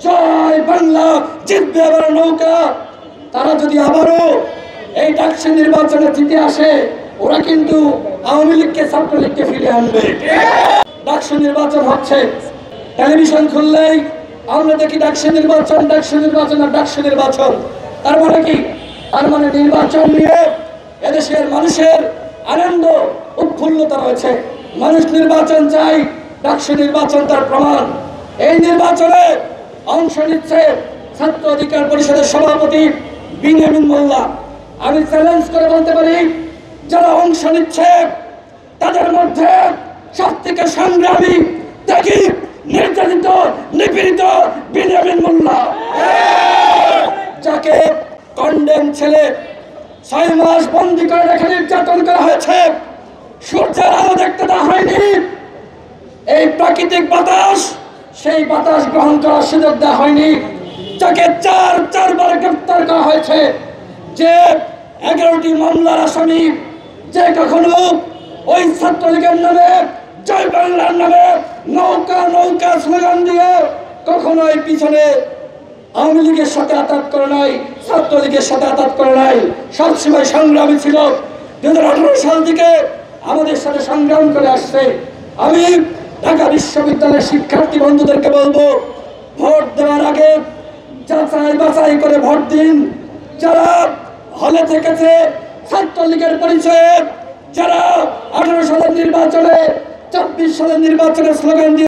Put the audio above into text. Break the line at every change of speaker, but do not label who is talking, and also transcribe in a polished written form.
জয় বাংলা, জিতবে আবার নৌকা। তারা যদি আবারও এই ডাকসু নির্বাচনে জিতে আসে, ওরা কিন্তু আওয়ামী লীগকে ছাত্রলীগকে ফিরিয়ে আনবে। ডাকসু নির্বাচন হচ্ছে, টেলিভিশন খুললেই আমরা দেখি ডাকসু নির্বাচন, ডাকসু নির্বাচন আর ডাকসু নির্বাচন। তার মানে কি? তার মানে নির্বাচন নিয়ে এদেশের মানুষের আনন্দ উৎফুল্লতা রয়েছে। মানুষ নির্বাচন চাই, ডাকসু নির্বাচন তার প্রমাণ। এই নির্বাচনে অংশ নিচ্ছে ছাত্র অধিকার পরিষদের সভাপতি বিনিয়ামিন মোল্লা। আমি চ্যালেঞ্জ করে বলতে পারি, যারা অংশ নিচ্ছে তাদের মধ্যে সবথেকে সংগ্রামী, ত্যাগী, নির্যাতিত, নিপীড়িত বিনিয়ামিন মোল্লা, যাকে কন্ডেম ছেলে 6 মাস বন্দী করে রেখে নির্যাতন করা হয়েছে, সূর্যের আলো দেখতে দেওয়া হয়নি, এই প্রাকৃতিক বাতাস, সেই বাতাস গ্রহণ করার সুযোগ দেওয়া হয়নি, যাকে চারবার গ্রেফতার করা হয়েছে, যে 11টি মামলার আসামি, যে কখনো ওই ছাত্রলীগের নামে, জয় বাংলার নামে নৌকা নৌকা স্লোগান দিয়ে কখনোই পিছনে আওয়ামী লীগের সাথে আঘাত করে নাই, ছাত্রলীগের সাথে আঘাত করে নাই, সবসময় সংগ্রামী ছিল। 2018 সাল থেকে আমাদের সাথে সংগ্রাম করে আসছে। আমি ঢাকা বিশ্ববিদ্যালয়ের শিক্ষার্থী বন্ধুদেরকে বলবো, ভোট দেওয়ার আগে যাচাই বাছাই করে ভোট দিন। যারা হলে থেকেছে ছাত্রলীগের পরিচয়ে, যারা 18 সালের নির্বাচনে, 24 সালের নির্বাচনে স্লোগান দিয়ে